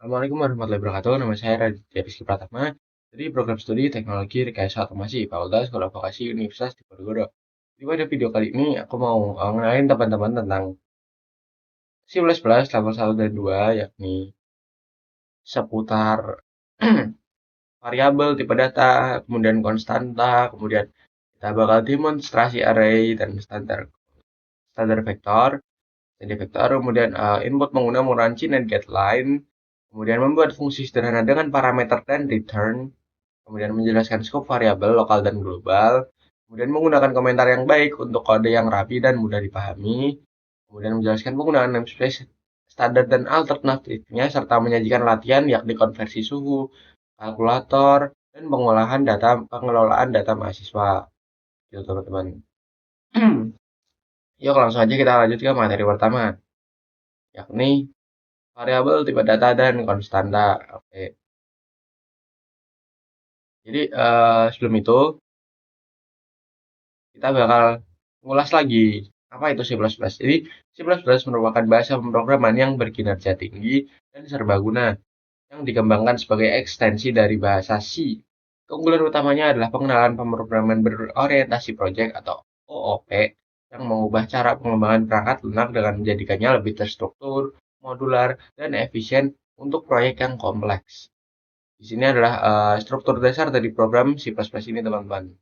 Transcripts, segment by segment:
Assalamualaikum warahmatullahi wabarakatuh. Nama saya Raditya Rizky Pratama dari Program Studi Teknologi Rekayasa Otomasi Fakultas Sekolah Vokasi Universitas Diponegoro. Di pada video kali ini aku mau ngenalin teman-teman tentang C++ level 1 dan 2, yakni seputar variabel, tipe data, kemudian konstanta, kemudian kita bakal demonstrasi array dan standar standar vektor, jadi vektor, kemudian input menggunakan Muranchi dan getLine, kemudian membuat fungsi sederhana dengan parameter dan return, kemudian menjelaskan skop variabel lokal dan global, kemudian menggunakan komentar yang baik untuk kode yang rapi dan mudah dipahami, kemudian menjelaskan penggunaan namespace standar dan alternatifnya, serta menyajikan latihan yakni konversi suhu, kalkulator, dan pengelolaan data mahasiswa. Gitu teman-teman. Yuk langsung aja kita lanjut ke materi pertama, yakni variabel, tipe data, dan konstanta. Oke. Jadi sebelum itu kita bakal ngulas lagi apa itu C++. Jadi C++ merupakan bahasa pemrograman yang berkinerja tinggi dan serbaguna yang dikembangkan sebagai ekstensi dari bahasa C. Keunggulan utamanya adalah pengenalan pemrograman berorientasi project atau OOP yang mengubah cara pengembangan perangkat lunak dengan menjadikannya lebih terstruktur, modular, dan efisien untuk proyek yang kompleks. Di sini adalah struktur dasar dari program C++ ini, teman-teman.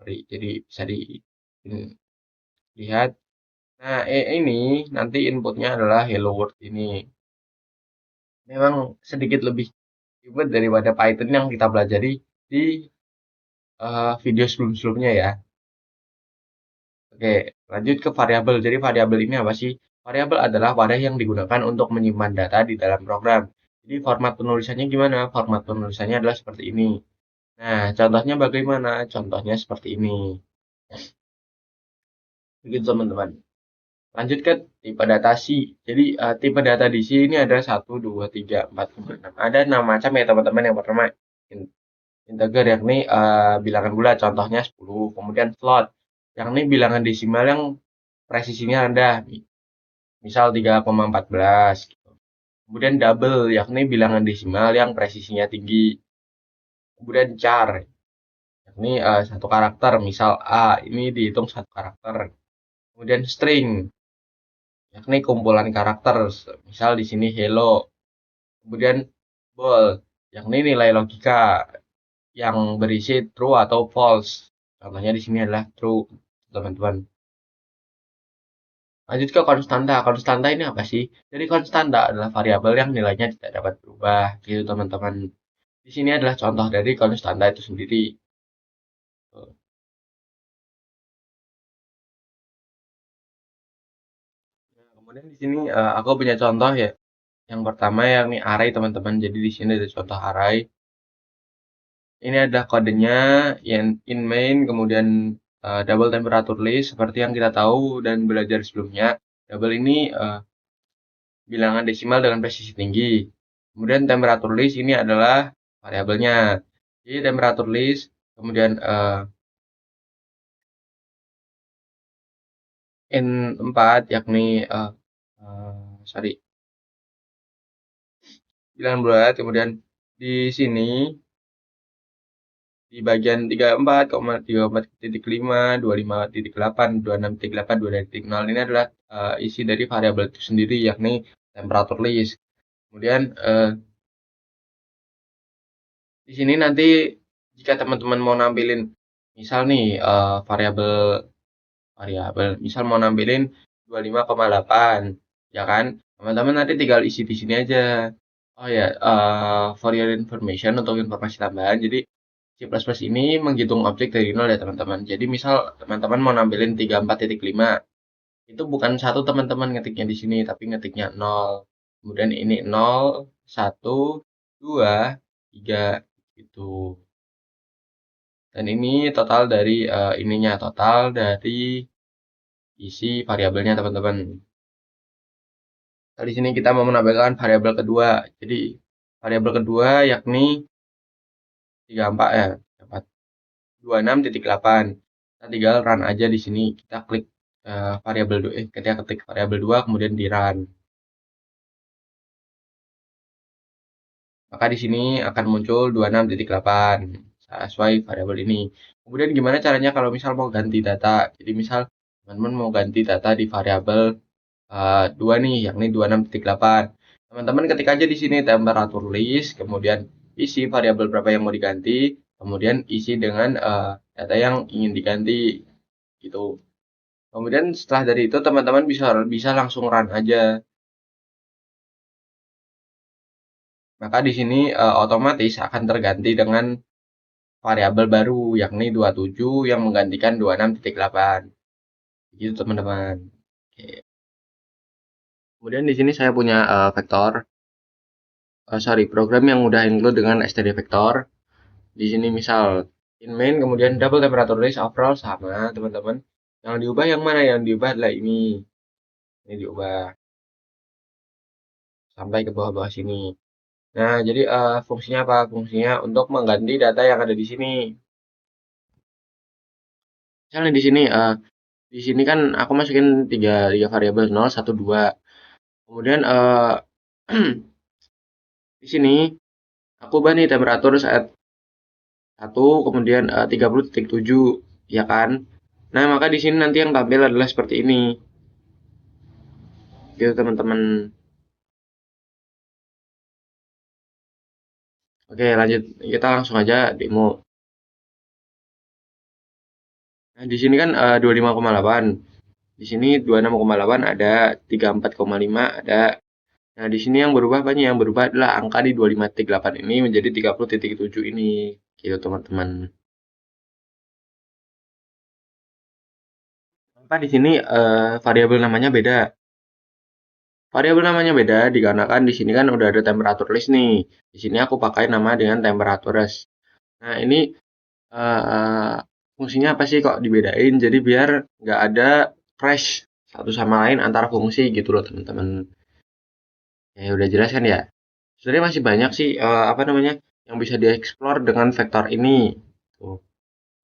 Jadi bisa dilihat. Nah, ini nanti inputnya adalah hello world ini. Memang sedikit lebih ribet daripada Python yang kita pelajari di video sebelum-sebelumnya ya. Oke, lanjut ke variabel. Jadi variabel ini apa sih? Variabel adalah wadah yang digunakan untuk menyimpan data di dalam program. Jadi format penulisannya gimana? Format penulisannya adalah seperti ini. Nah, contohnya bagaimana? Contohnya seperti ini. Begitu teman-teman. Lanjut ke tipe data C. Jadi tipe data di C ini ada 1, 2, 3, 4, 5, 6. Ada 6 macam ya teman-teman. Yang pertama integer, yakni bilangan bulat, contohnya 10. Kemudian float, yakni bilangan desimal yang presisinya rendah, misal 3,14. Kemudian double, yakni bilangan desimal yang presisinya tinggi. Kemudian char, yakni satu karakter, misal A, ini dihitung satu karakter. Kemudian string, yakni kumpulan karakter, misal di sini hello. Kemudian bool, yakni nilai logika yang berisi true atau false. Contohnya di sini adalah true, teman-teman. Lanjut ke konstanta. Konstanta ini apa sih? Jadi konstanta adalah variabel yang nilainya tidak dapat berubah, gitu teman-teman. Di sini adalah contoh dari konstanta itu sendiri. Nah, kemudian di sini aku punya contoh ya. Yang pertama yakni array, teman-teman. Jadi di sini ada contoh array. Ini adalah kodenya yang in main, kemudian double temperature list seperti yang kita tahu dan belajar sebelumnya. Double ini bilangan desimal dengan presisi tinggi. Kemudian temperature list ini adalah variabelnya. Jadi temperature list, kemudian N4 yakni sorry, bilangan bulat, kemudian di sini di bagian 34,34,5, 25,8, 26,8, 2,0 ini adalah isi dari variabel itu sendiri, yakni temperature list. Kemudian di sini nanti jika teman-teman mau nampilin misal nih variabel misal mau nampilin 25,8, ya kan, teman-teman nanti tinggal isi di sini aja. Oh ya, for your information, untuk informasi tambahan, jadi C++ ini menghitung objek dari nol ya teman-teman. Jadi misal teman-teman mau nampilin 34,5, itu bukan satu teman-teman ngetiknya di sini, tapi ngetiknya 0. Kemudian ini 0, 1, 2, 3 gitu. Dan ini total dari ininya, total dari isi variabelnya teman-teman. Nah, di sini kita mau menambahkan variabel kedua. Jadi variabel kedua yakni 34 ya, 26,8. Kita tinggal run aja di sini. Kita klik variabel 2, ketika ketik variabel 2 kemudian di run. maka di sini akan muncul 26.8 sesuai variabel ini. Kemudian gimana caranya kalau misal mau ganti data? Jadi misal teman-teman mau ganti data di variabel 2 nih, yakni 26.8. Teman-teman ketik aja di sini temperatur list, kemudian isi variabel berapa yang mau diganti, kemudian isi dengan data yang ingin diganti gitu. Kemudian setelah dari itu teman-teman bisa bisa langsung run aja. Maka di sini otomatis akan terganti dengan variabel baru yakni 27 yang menggantikan 26.8. Gitu teman-teman. Oke. Kemudian di sini saya punya vektor program yang udah include dengan std vektor. Di sini misal in main kemudian double temperature range overall sama teman-teman. Yang diubah yang mana? Yang diubah adalah ini. Ini diubah sampai ke bawah-bawah sini. Nah, jadi fungsinya apa? Fungsinya untuk mengganti data yang ada di sini. Misalnya di sini kan aku masukin tiga variabel 0, 1, 2. Kemudian di sini aku ubah nih temperatur saat 1 kemudian 30.7 ya kan. Nah, maka di sini nanti yang tampil adalah seperti ini. Gitu teman-teman. Oke, lanjut. Kita langsung aja demo. Nah, di sini kan 25,8. Di sini 26,8 ada, 34,5 ada. Nah, di sini yang berubah banyak. Yang berubah adalah angka di 25.8 ini menjadi 30.7 ini. Gitu teman-teman. Apa di sini variabel namanya beda? Variabel namanya beda dikarenakan di sini kan udah ada temperatur list nih. Di sini aku pakai nama dengan temperatures. Nah, ini uh, fungsinya apa sih kok dibedain? Jadi biar nggak ada crash satu sama lain antara fungsi gitu loh teman-teman. Ya udah jelas kan ya? Sebenarnya masih banyak sih apa namanya yang bisa dieksplor dengan vektor ini. Tuh.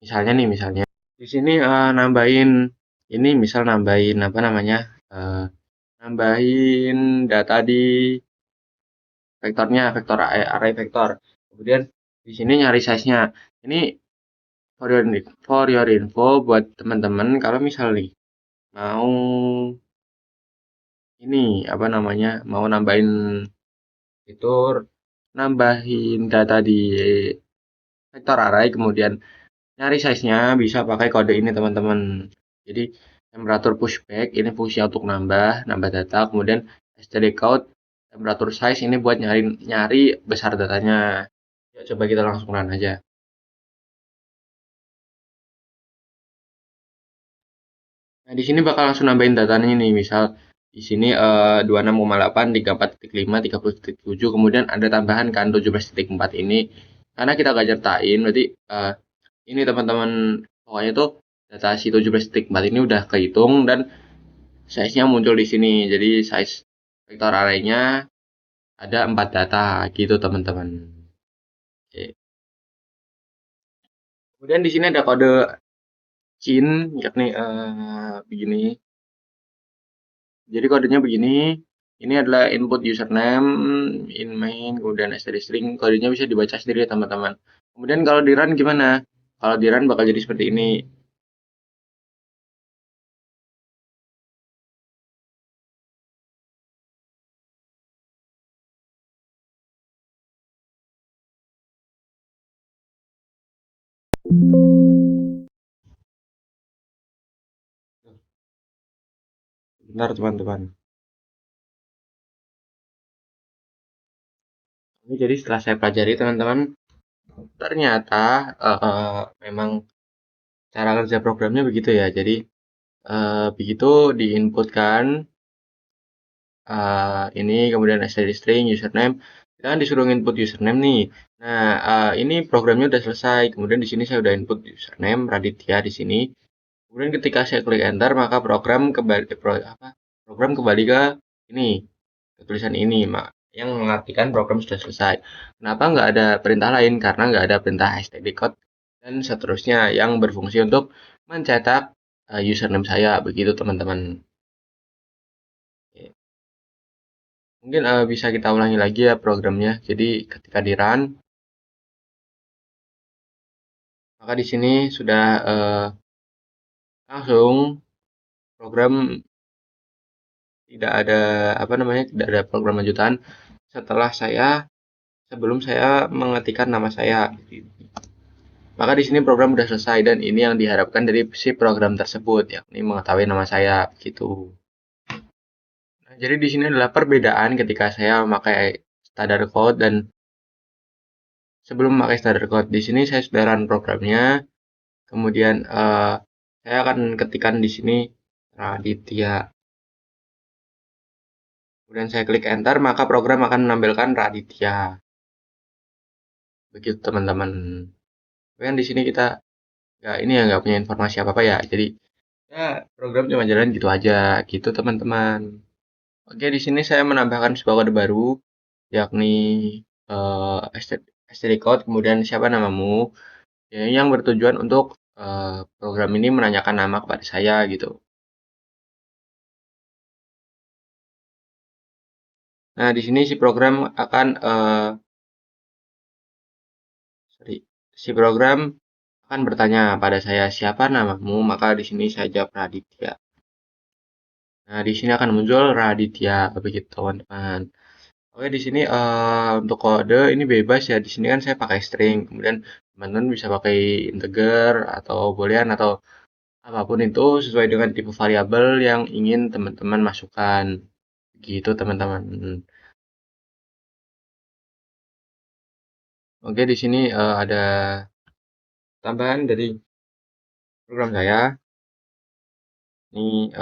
Misalnya nih, misalnya di sini nambahin ini, misal nambahin apa namanya? eh, Nambahin data di vektornya, vektor array vektor. Kemudian di sini nyari size-nya. Ini for your info buat teman-teman kalau misal nih mau ini apa namanya? Mau nambahin fitur, nambahin data di vektor array kemudian nyari size-nya bisa pakai kode ini teman-teman. Jadi temperatur pushback ini fungsi untuk nambah data, kemudian stdcount temperatur size ini buat nyari nyari besar datanya. Ya, coba kita langsung run aja. Nah, di sini bakal langsung nambahin datanya nih, misal di sini 26,8, 34.5, 30.7, kemudian ada tambahan kan 17.4 ini. Karena kita gak nyertain, berarti ini teman-teman pokoknya tuh data si 17.4 ini udah kehitung dan size-nya muncul di sini. Jadi size vektor array-nya ada 4 data gitu teman-teman. Oke. Kemudian di sini ada kode cin yakni begini. Jadi kodenya begini. Ini adalah input username, in main, kemudian std string. Kodenya bisa dibaca sendiri ya teman-teman. Kemudian kalau di run gimana? Kalau di run bakal jadi seperti ini. Bentar teman-teman. Ini jadi setelah saya pelajari teman-teman, ternyata memang cara kerja programnya begitu ya. Jadi begitu diinputkan ini kemudian std string username, kita kan disuruh input username nih. Nah, ini programnya udah selesai. Kemudian di sini saya udah input username Raditya di sini. Kemudian ketika saya klik enter maka program kembali ke ini, ke tulisan ini, yang mengartikan program sudah selesai. Kenapa nggak ada perintah lain? Karena nggak ada perintah stdcode dan seterusnya yang berfungsi untuk mencetak username saya, begitu teman-teman. Mungkin bisa kita ulangi lagi ya programnya. Jadi ketika di run, maka di sini sudah langsung program tidak ada apa namanya, tidak ada program lanjutan setelah sebelum saya mengetikkan nama saya. Maka di sini program sudah selesai dan ini yang diharapkan dari si program tersebut, yakni mengetahui nama saya gitu. Nah, jadi di sini adalah perbedaan ketika saya memakai standar code dan sebelum memakai standar code. Di sini saya sudah run programnya, kemudian saya akan ketikkan di sini Raditya. Kemudian saya klik enter, maka program akan menampilkan Raditya. Begitu teman-teman. Kan di sini kita ini ya nggak punya informasi apa-apa ya. Jadi ya program cuma jalan gitu aja, gitu teman-teman. Oke, di sini saya menambahkan sebuah kode baru, yakni std code, kemudian siapa namamu, ya, yang bertujuan untuk program ini menanyakan nama kepada saya gitu. Nah, di sini si program akan si program akan bertanya pada saya siapa namamu, maka di sini saya jawab Raditya. Nah, di sini akan muncul Raditya, begitu teman-teman. Oke, di sini untuk kode ini bebas ya. Di sini kan saya pakai string, kemudian teman-teman bisa pakai integer atau boolean atau apapun itu sesuai dengan tipe variabel yang ingin teman-teman masukkan. Gitu teman-teman. Oke, di sini ada tambahan dari program saya. Ini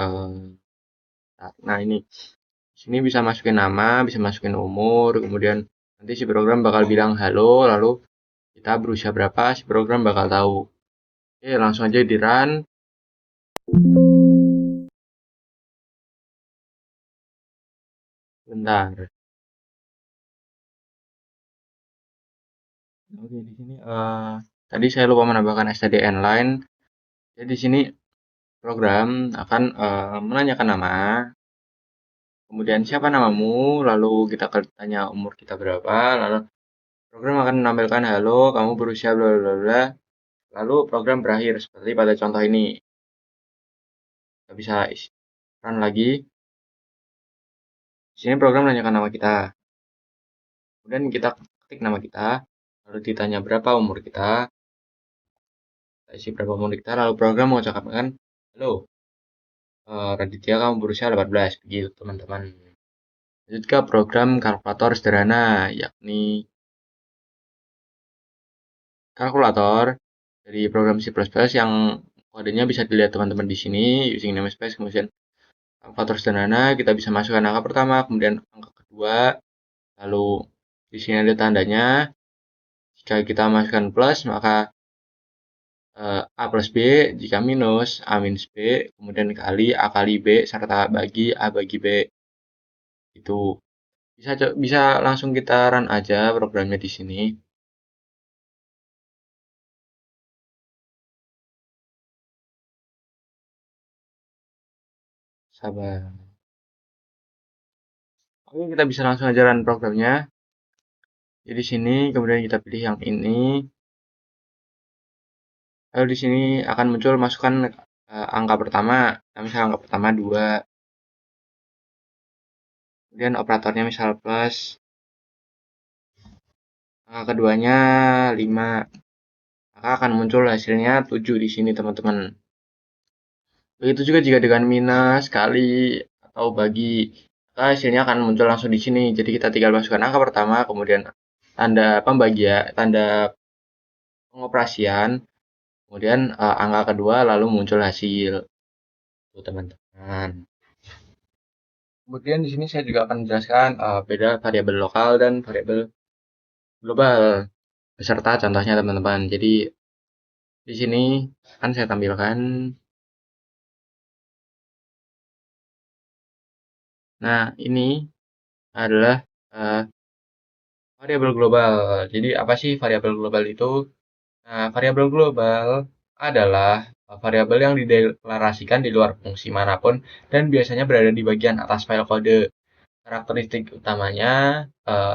nah ini di sini bisa masukin nama, bisa masukin umur, kemudian nanti si program bakal bilang halo, lalu kita berusia berapa, si program bakal tahu. Oke, langsung aja di run. Bentar. Oke, di sini tadi saya lupa menambahkan stdn line. Jadi di sini program akan menanyakan nama, kemudian siapa namamu, lalu kita tanya umur kita berapa, lalu program akan menampilkan halo, kamu berusia bla bla bla. Lalu program berakhir seperti pada contoh ini. Kita bisa run lagi. Di sini program menanyakan nama kita. Kemudian kita ketik nama kita, lalu ditanya berapa umur kita, isi berapa umur kita, lalu program mengucapkan, halo, Raditya kamu berusia 18, begitu teman-teman. Lanjut ke program kalkulator sederhana, yakni kalkulator dari program C++ yang kodenya bisa dilihat teman-teman di sini, using namespace, kemudian kalkulator sederhana, kita bisa masukkan angka pertama, kemudian angka kedua, lalu di sini ada tandanya. Jika kita masukkan plus, maka A plus B, jika minus, A minus B, kemudian kali A kali B, serta bagi A bagi B. Itu bisa langsung kita run aja programnya di sini. Sabar. Oke, kita bisa langsung aja run programnya. Jadi di sini, kemudian kita pilih yang ini. Lalu di sini akan muncul masukkan angka pertama. Nah, misal angka pertama 2. Kemudian operatornya misal plus. Angka keduanya 5. Maka akan muncul hasilnya 7 di sini, teman-teman. Begitu juga jika dengan minus, kali, atau bagi, maka hasilnya akan muncul langsung di sini. Jadi kita tinggal masukkan angka pertama, kemudian tanda pembagian, tanda pengoperasian, kemudian angka kedua, lalu muncul hasil. Tuh teman-teman. Kemudian di sini saya juga akan menjelaskan beda variabel lokal dan variabel global beserta contohnya teman-teman. Jadi di sini akan saya tampilkan. Nah, ini adalah variabel global. Jadi apa sih variabel global itu? Nah, variabel global adalah variabel yang dideklarasikan di luar fungsi manapun dan biasanya berada di bagian atas file kode. karakteristik utamanya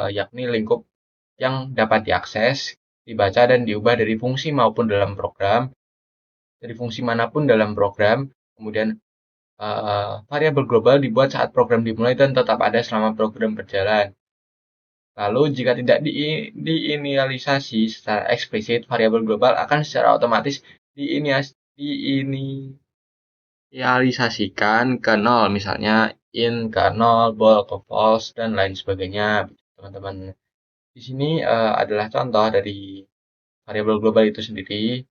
yakni lingkup yang dapat diakses, dibaca, dan diubah dari fungsi maupun dalam program, dari fungsi manapun dalam program. Kemudian variabel global dibuat saat program dimulai dan tetap ada selama program berjalan. Lalu, jika tidak diinisialisasi secara eksplisit, variabel global akan secara otomatis diinisialisasikan ke nol, misalnya int ke nol, bool ke false, dan lain sebagainya, teman-teman. Di sini adalah contoh dari variabel global itu sendiri.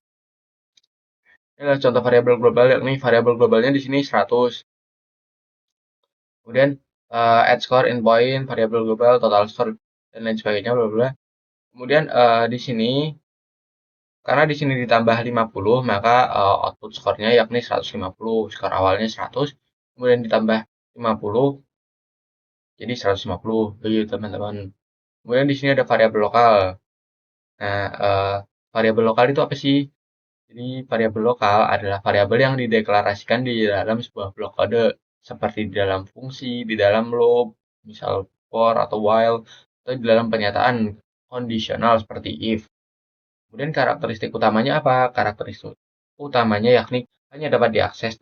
Ini adalah contoh variabel global, yakni variabel globalnya di sini 100. Kemudian add score, in point, variabel global, total score, dan lain sebagainya, bla bla. Kemudian di sini karena di sini ditambah 50, maka output skornya yakni 150. Skor awalnya 100, kemudian ditambah 50, jadi 150. Begitu, teman-teman. Kemudian di sini ada variabel lokal. Nah, variabel lokal itu apa sih? Jadi, variabel lokal adalah variabel yang dideklarasikan di dalam sebuah blok kode, seperti di dalam fungsi, di dalam loop, misal for atau while, atau di dalam pernyataan kondisional seperti if. Kemudian karakteristik utamanya apa? Karakteristik utamanya yakni hanya dapat diakses,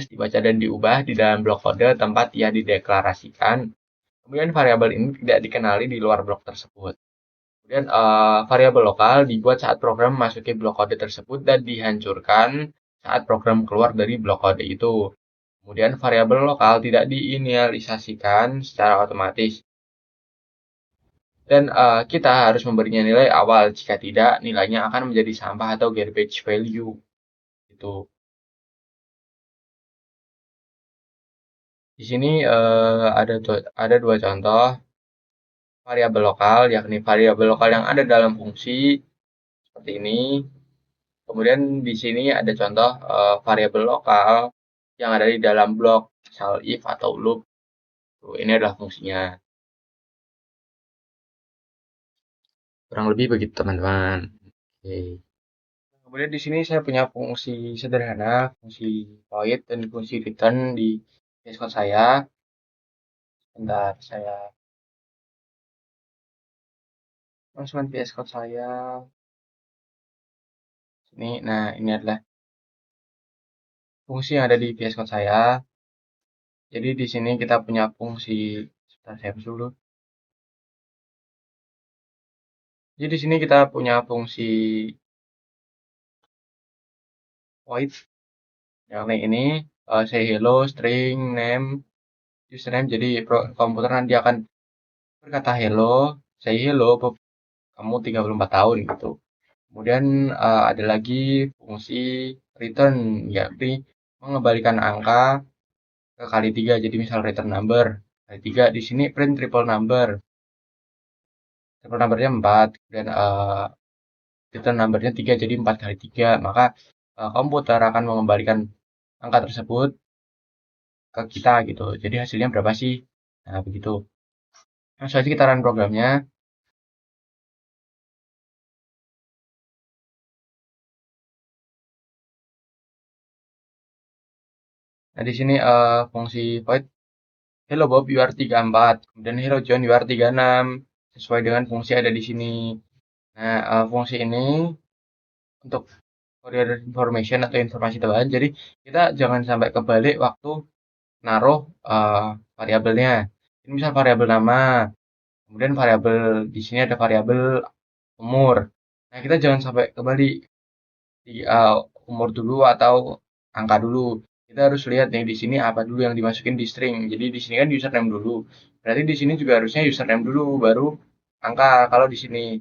dibaca, dan diubah di dalam blok kode tempat ia dideklarasikan. Kemudian variabel ini tidak dikenali di luar blok tersebut. Kemudian variabel lokal dibuat saat program memasuki blok kode tersebut dan dihancurkan saat program keluar dari blok kode itu. Kemudian variabel lokal tidak diinisialisasikan secara otomatis. Dan kita harus memberinya nilai awal. Jika tidak, nilainya akan menjadi sampah atau garbage value. Gitu. Di sini ada dua contoh variabel lokal, yakni variabel lokal yang ada dalam fungsi seperti ini. Kemudian di sini ada contoh variabel lokal yang ada di dalam blok, misal if atau loop. Tuh, ini adalah fungsinya. Kurang lebih begitu, teman-teman. Oke. Kemudian di sini saya punya fungsi sederhana, fungsi void dan fungsi return di VS Code saya. Bentar, saya masukkan VS Code saya. Nah, ini adalah fungsi yang ada di VS Code saya. Jadi di sini kita punya fungsi, sebentar saya hapus dulu. Jadi di sini kita punya fungsi void yang ini say hello, string, name, username. Jadi komputer nanti akan berkata hello, say hello, kamu 34 tahun gitu. Kemudian ada lagi fungsi return, yakni mengembalikan angka ke kali 3. Jadi misal return number kali 3, di sini print triple number. Triple numbernya 4, kemudian return numbernya 3, jadi 4 kali 3. Maka komputer akan mengembalikan angka tersebut ke kita gitu. Jadi hasilnya berapa sih? Nah, begitu. Langsung aja kita run programnya. Nah, di sini fungsi void hello Bob, you are 34. Kemudian hello John, you are 36. Sesuai dengan fungsi ada di sini. Nah, fungsi ini untuk for your information atau informasi tambahan. Jadi, kita jangan sampai kebalik waktu naruh variabelnya. Ini misal variabel nama, kemudian variabel di sini ada variabel umur. Nah, kita jangan sampai kebalik di umur dulu atau angka dulu. Kita harus lihat nih di sini apa dulu yang dimasukin di string. Jadi di sini kan username dulu. Berarti di sini juga harusnya username dulu baru angka. Kalau di sini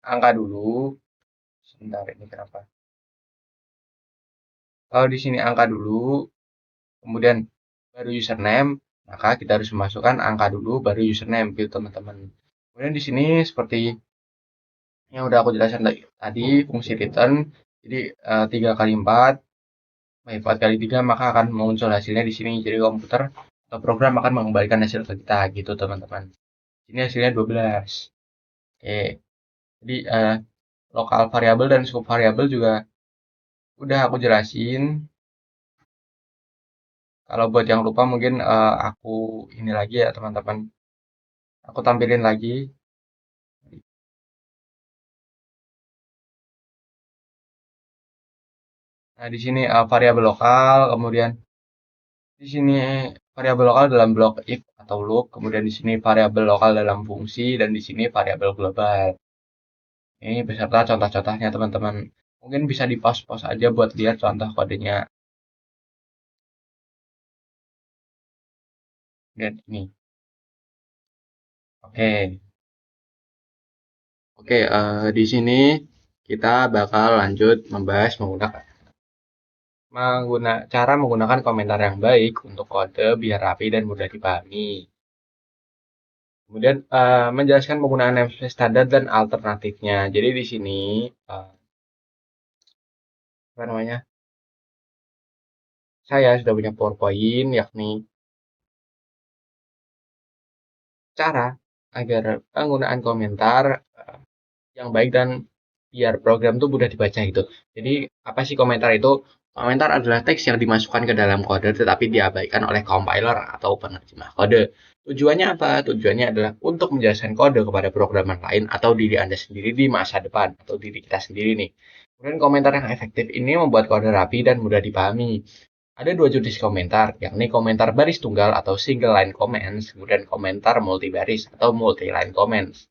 angka dulu, sebentar ini kenapa? Kalau di sini angka dulu, kemudian baru username, maka kita harus memasukkan angka dulu baru username gitu teman-teman. Kemudian di sini seperti yang udah aku jelaskan tadi fungsi return. Jadi 3 kali 4, 4 kali 3 maka akan muncul hasilnya di sini. Jadi komputer atau program akan mengembalikan hasil ke kita gitu teman-teman. Ini hasilnya 12. Oke. Jadi lokal variabel dan scope variabel juga udah aku jelasin. Kalau buat yang lupa mungkin aku ini lagi ya teman-teman. Aku tampilin lagi. Nah, di sini variabel lokal, kemudian di sini variabel lokal dalam blok if atau loop, kemudian di sini variabel lokal dalam fungsi, dan di sini variabel global. Ini beserta contoh-contohnya teman-teman. Mungkin bisa di pause-pause aja buat lihat contoh kodenya. Dan ini. Oke. Oke, di sini kita bakal lanjut membahas cara menggunakan komentar yang baik untuk kode biar rapi dan mudah dipahami. Kemudian menjelaskan penggunaan namespace standar dan alternatifnya. Jadi di sini apa namanya? Saya sudah punya PowerPoint, yakni cara agar penggunaan komentar yang baik dan biar program tuh mudah dibaca gitu. Jadi apa sih komentar itu? Komentar adalah teks yang dimasukkan ke dalam kode tetapi diabaikan oleh compiler atau penerjemah kode. Tujuannya apa? Tujuannya adalah untuk menjelaskan kode kepada programan lain atau diri Anda sendiri di masa depan atau diri kita sendiri nih. Kemudian komentar yang efektif ini membuat kode rapi dan mudah dipahami. Ada dua jenis komentar, yakni komentar baris tunggal atau single line comments, kemudian komentar multibaris atau multi line comments.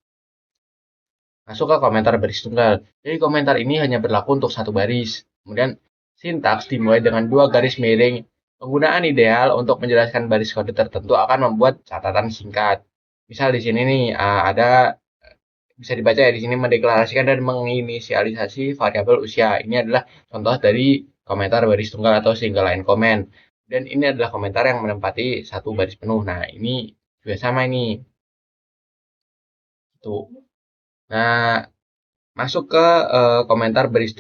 Masuk ke komentar baris tunggal. Jadi komentar ini hanya berlaku untuk satu baris. Kemudian sintaks dimulai dengan dua garis miring. Penggunaan ideal untuk menjelaskan baris kode tertentu akan membuat catatan singkat. Misal di sini nih ada bisa dibaca ya di sini mendeklarasikan dan menginisialisasi variabel usia. Ini adalah contoh dari komentar baris tunggal atau single line comment. Dan ini adalah komentar yang menempati satu baris penuh. Nah, ini juga sama ini. Tuh. Nah, masuk ke komentar baris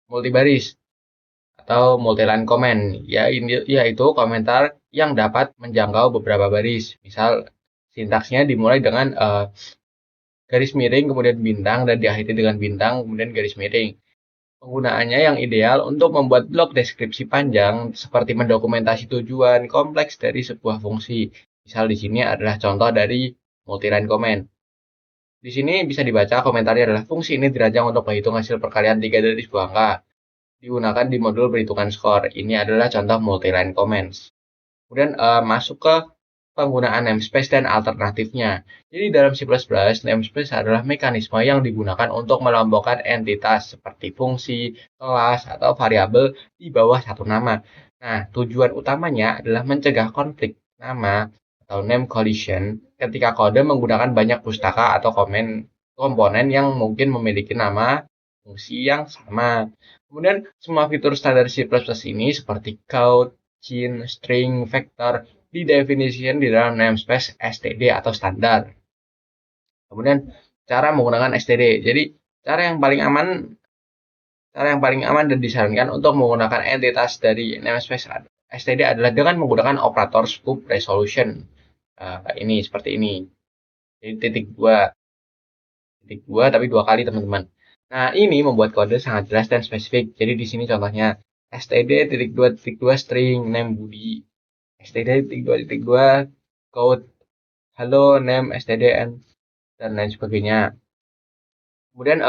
multibaris atau multiline comment. Ya, ini yaitu komentar yang dapat menjangkau beberapa baris. Misal sintaksnya dimulai dengan garis miring, kemudian bintang, dan diakhiri dengan bintang, kemudian garis miring. Penggunaannya yang ideal untuk membuat blok deskripsi panjang seperti mendokumentasi tujuan kompleks dari sebuah fungsi. Misal di sini adalah contoh dari multiline comment. Di sini bisa dibaca komentarnya adalah fungsi ini dirancang untuk menghitung hasil perkalian 3 dari sebuah angka. Digunakan di modul perhitungan skor. Ini adalah contoh multiline comments. Kemudian masuk ke penggunaan namespace dan alternatifnya. Jadi dalam C++, namespace adalah mekanisme yang digunakan untuk melambangkan entitas seperti fungsi, kelas, atau variabel di bawah satu nama. Nah, tujuan utamanya adalah mencegah konflik nama atau name collision ketika kode menggunakan banyak pustaka atau komponen yang mungkin memiliki nama fungsi yang sama. Kemudian semua fitur standar C++ ini seperti count, chain, string, vector didefinisikan di dalam namespace std atau standar. Kemudian cara menggunakan std. Jadi cara yang paling aman dan disarankan untuk menggunakan entitas dari namespace std adalah dengan menggunakan operator scope resolution. Ini seperti ini. Jadi titik dua tapi dua kali teman-teman. Nah, ini membuat kode sangat jelas dan spesifik. Jadi di sini contohnya std.2.2 string name Budi, std.2.2 code hello name stdn dan lain sebagainya. Kemudian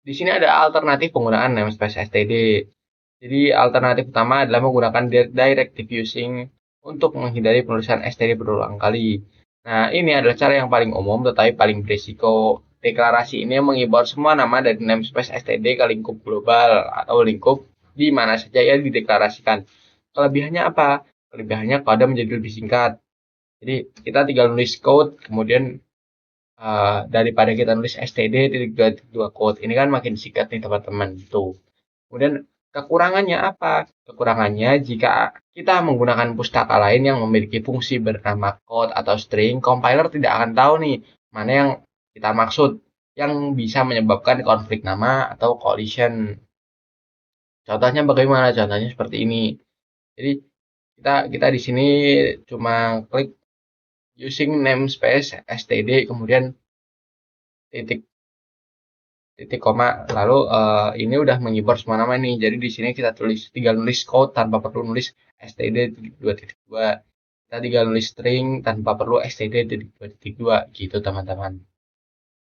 di sini ada alternatif penggunaan namespace std. Jadi alternatif utama adalah menggunakan directive using untuk menghindari penulisan std berulang kali. Nah, ini adalah cara yang paling umum tetapi paling berisiko. Deklarasi ini mengimpor semua nama dari namespace std ke lingkup global atau lingkup di mana saja yang dideklarasikan. Kelebihannya apa? Kelebihannya kode menjadi lebih singkat. Jadi kita tinggal nulis code, kemudian daripada kita nulis std.2 code. Ini kan makin singkat nih teman-teman. Tuh. Kemudian kekurangannya apa? Kekurangannya jika kita menggunakan pustaka lain yang memiliki fungsi bernama code atau string, compiler tidak akan tahu nih mana yang kita maksud, yang bisa menyebabkan konflik nama atau collision. Contohnya bagaimana? Contohnya seperti ini. Jadi kita di sini cuma klik using namespace std kemudian titik titik koma, lalu ini udah mengimpor semua nama nih. Jadi di sini kita tinggal nulis code tanpa perlu nulis std 2.2. Kita tinggal nulis string tanpa perlu std 2.2 gitu teman-teman.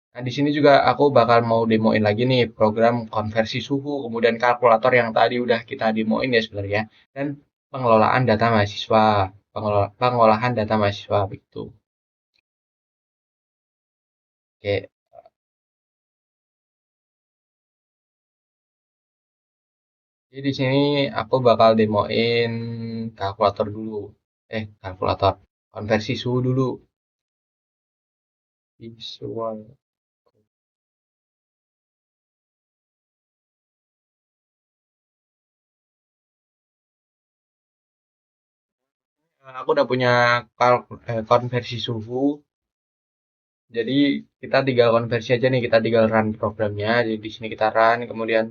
Nah, di sini juga aku bakal mau demoin lagi nih program konversi suhu, kemudian kalkulator yang tadi udah kita demoin ya sebenarnya, dan pengelolaan data mahasiswa, pengolahan data mahasiswa begitu. Oke, jadi di sini aku bakal demoin kalkulator dulu. Kalkulator. Konversi suhu dulu. Visual. Nah, aku udah punya konversi suhu. Jadi kita tinggal konversi aja nih, kita tinggal run programnya. Jadi di sini kita run, kemudian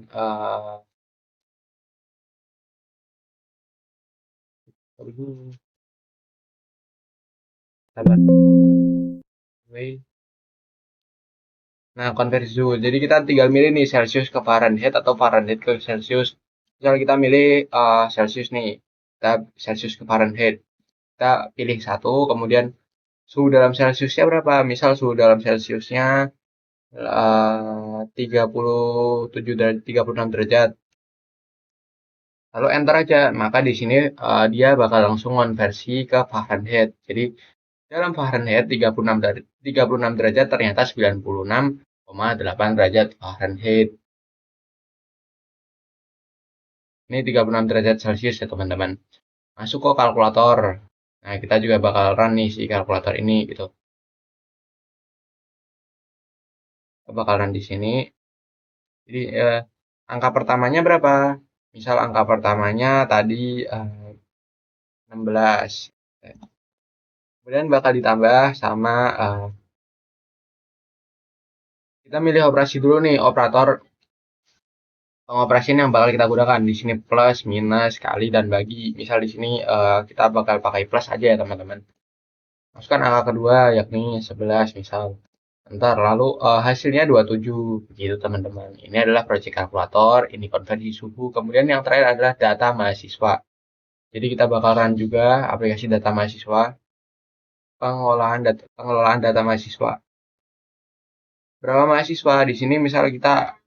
sabar. Wait. Nah, konversi suhu. Jadi kita tinggal milih nih Celsius ke Fahrenheit atau Fahrenheit ke Celsius. Misal kita milih Celsius nih, kita Celsius ke Fahrenheit. Kita pilih satu, kemudian suhu dalam Celsiusnya berapa? Misal suhu dalam Celsiusnya 37 derajat, 36 derajat. Lalu enter aja. Maka di sini dia bakal langsung konversi ke Fahrenheit. Jadi dalam Fahrenheit 36 derajat ternyata 96,8 derajat Fahrenheit. Ini 36 derajat Celcius ya teman-teman. Masuk ke kalkulator. Nah, kita juga bakal run nih si kalkulator ini gitu. Kita bakal run di sini. Jadi angka pertamanya berapa? Misal angka pertamanya tadi 16. Kemudian bakal ditambah sama kita milih operasi dulu nih, operator pengoperasian yang bakal kita gunakan. Di sini plus, minus, kali, dan bagi. Misal di sini kita bakal pakai plus aja ya teman-teman. Masukkan angka kedua yakni 11 misal. Ntar lalu hasilnya 27 gitu teman-teman. Ini adalah project kalkulator, ini konversi suhu. Kemudian yang terakhir adalah data mahasiswa. Jadi kita bakal run juga aplikasi data mahasiswa, pengelolaan data mahasiswa. Berapa mahasiswa? Di sini misal kita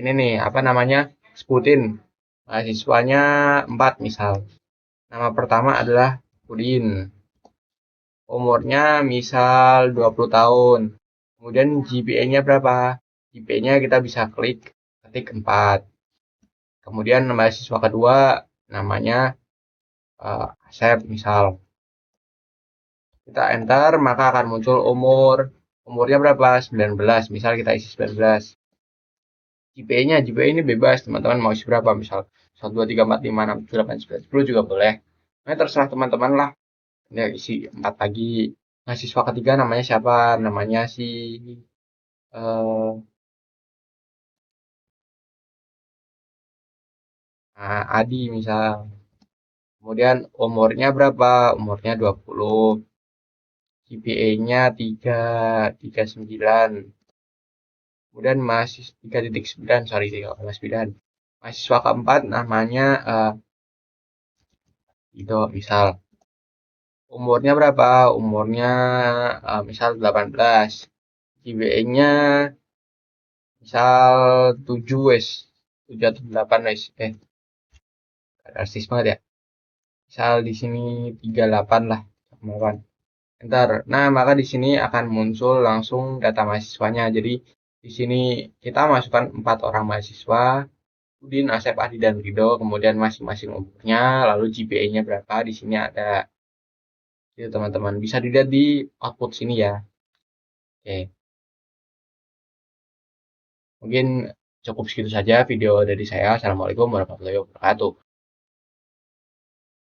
ini nih apa namanya? Sebutin mahasiswanya 4 misal. Nama pertama adalah Udin. Umurnya misal 20 tahun. Kemudian GPA-nya berapa? GPA-nya kita bisa ketik 4. Kemudian mahasiswa kedua namanya Asep misal. Kita enter maka akan muncul umurnya berapa? 19. Misal kita isi 19. GPA ini bebas teman-teman mau isi berapa misal 1, 2, 3, 4, 5, 6, 7, 8, 9, 10 juga boleh. Nah, terserah teman-teman lah. Ini isi 4 lagi. Mahasiswa ketiga namanya siapa? Namanya si Adi misal. Kemudian umurnya berapa? Umurnya 20. GPA-nya 3,9. Kemudian mahasiswa 3,9, sorry 3,9. Mahasiswa keempat namanya itu misal. Umurnya berapa? Umurnya misal 18. GPA-nya misal 7 wes. 7 atau 8 wes. Drastis banget ya. Misal di sini 38 lah. 8. Ntar, nah maka di sini akan muncul langsung data mahasiswanya. Jadi di sini kita masukkan 4 orang mahasiswa, Udin, Asep, Adi, dan Rido, kemudian masing-masing umurnya, lalu GPA-nya berapa. Di sini ada, itu teman-teman bisa dilihat di output sini ya. Oke, mungkin cukup segitu saja video dari saya. Assalamualaikum warahmatullahi wabarakatuh.